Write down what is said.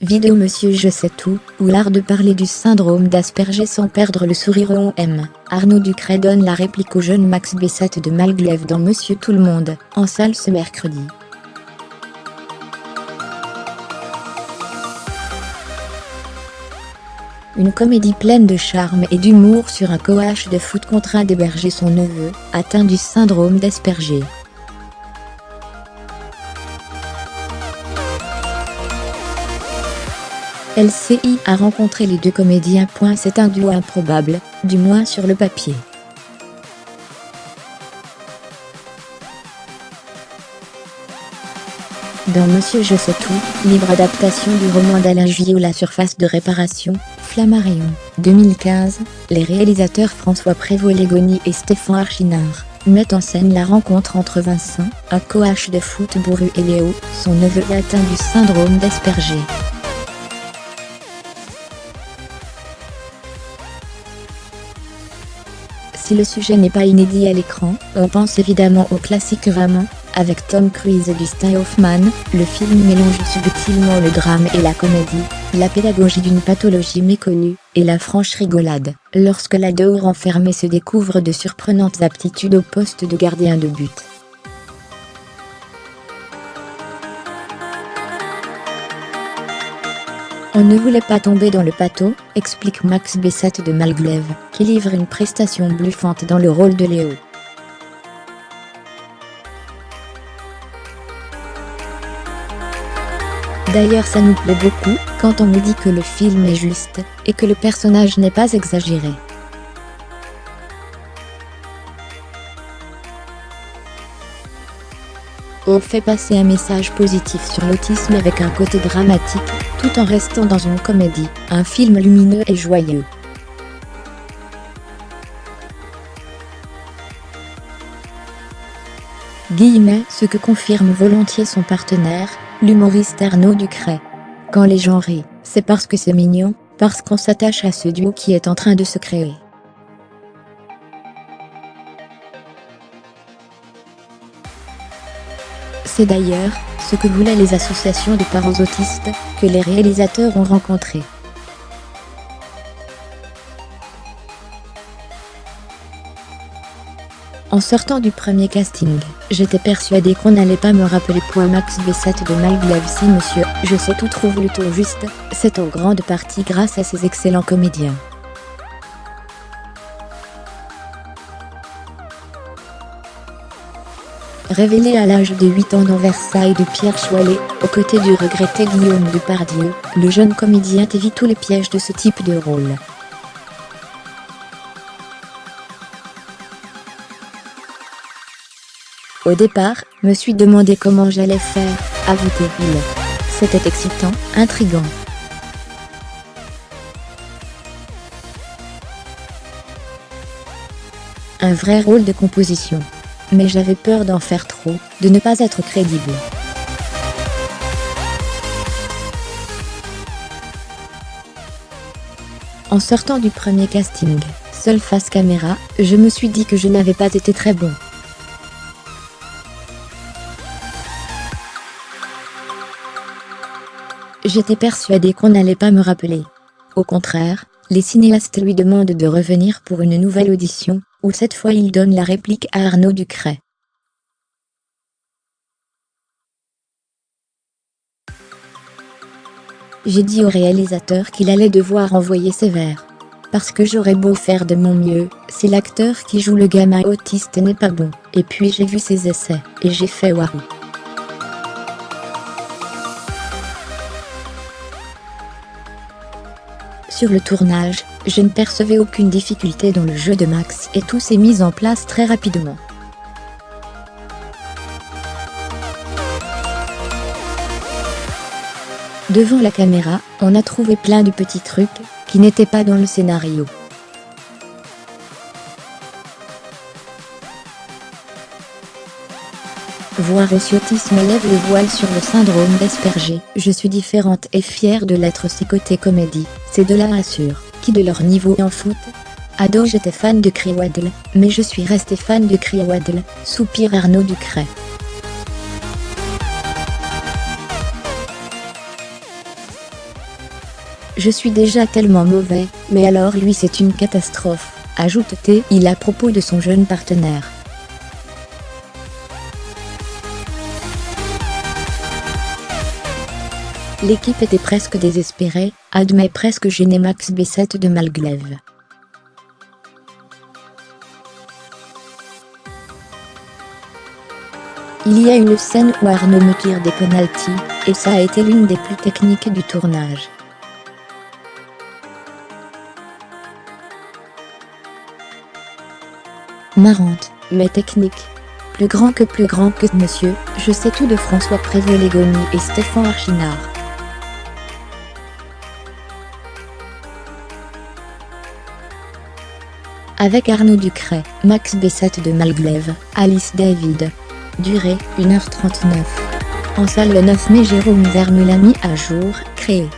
Vidéo Monsieur Je sais tout, ou l'art de parler du syndrome d'Asperger sans perdre le sourire. On aime. Arnaud Ducret donne la réplique au jeune Max Bessette de Malglaive dans Monsieur Tout le Monde, en salle ce mercredi. Une comédie pleine de charme et d'humour sur un coach de foot contraint d'héberger son neveu, atteint du syndrome d'Asperger. LCI a rencontré les deux comédiens. C'est un duo improbable, du moins sur le papier. Dans Monsieur Je sais tout, libre adaptation du roman d'Alain Juillot La surface de réparation, Flammarion, 2015, les réalisateurs François Prévost-Légony et Stéphane Archinard mettent en scène la rencontre entre Vincent, un coach de foot bourru, et Léo, son neveu atteint du syndrome d'Asperger. Si le sujet n'est pas inédit à l'écran, on pense évidemment au classique Maman, avec Tom Cruise et Dustin Hoffman. Le film mélange subtilement le drame et la comédie, la pédagogie d'une pathologie méconnue, et la franche rigolade, lorsque l'ado renfermé se découvre de surprenantes aptitudes au poste de gardien de but. On ne voulait pas tomber dans le pâteau, explique Max Bessette de Malglaive, qui livre une prestation bluffante dans le rôle de Léo. D'ailleurs ça nous plaît beaucoup, quand on nous dit que le film est juste, et que le personnage n'est pas exagéré. On fait passer un message positif sur l'autisme avec un côté dramatique, tout en restant dans une comédie, un film lumineux et joyeux. Ce que confirme volontiers son partenaire, l'humoriste Arnaud Ducret. Quand les gens rient, c'est parce que c'est mignon, parce qu'on s'attache à ce duo qui est en train de se créer. C'est d'ailleurs ce que voulaient les associations de parents autistes, que les réalisateurs ont rencontrées. En sortant du premier casting, j'étais persuadée qu'on n'allait pas me rappeler. Max Bessette de Malglaive. Si Monsieur Je sais tout trouve le ton juste, c'est en grande partie grâce à ces excellents comédiens. Révélé à l'âge de 8 ans dans Versailles de Pierre Choilet, aux côtés du regretté Guillaume Depardieu, le jeune comédien évite tous les pièges de ce type de rôle. Au départ, me suis demandé comment j'allais faire, avoue-t-il. C'était excitant, intriguant. Un vrai rôle de composition. Mais j'avais peur d'en faire trop, de ne pas être crédible. En sortant du premier casting, seul face caméra, je me suis dit que je n'avais pas été très bon. J'étais persuadée qu'on n'allait pas me rappeler. Au contraire, les cinéastes lui demandent de revenir pour une nouvelle audition, où cette fois il donne la réplique à Arnaud Ducret. J'ai dit au réalisateur qu'il allait devoir envoyer sévère. Parce que j'aurais beau faire de mon mieux, si l'acteur qui joue le gamin autiste n'est pas bon. Et puis j'ai vu ses essais, et j'ai fait waouh. Sur le tournage, je ne percevais aucune difficulté dans le jeu de Max et tout s'est mis en place très rapidement. Devant la caméra, on a trouvé plein de petits trucs qui n'étaient pas dans le scénario. Voir aussi autisme lève le voile sur le syndrome d'Asperger. Je suis différente et fière de l'être. Si côté comédie, ces deux-là assurent, qui de leur niveau en foot. Ado j'étais fan de Kriwaddle, mais je suis restée fan de Kriwaddle, soupire Arnaud Ducret. Je suis déjà tellement mauvais, mais alors lui c'est une catastrophe, ajoute-t-il à propos de son jeune partenaire. L'équipe était presque désespérée, admet presque gêné Max Bessette de Malglaive. Il y a une scène où Arnaud me tire des penaltys, et ça a été l'une des plus techniques du tournage. Marrante, mais technique. Plus grand que monsieur, je sais tout de François Prévost-Légony et Stéphane Archinard. Avec Arnaud Ducret, Max Bessette de Malglaive, Alice David. Durée, 1h39. En salle le 9 mai Jérôme Vermeuil l'a mis à jour, créé.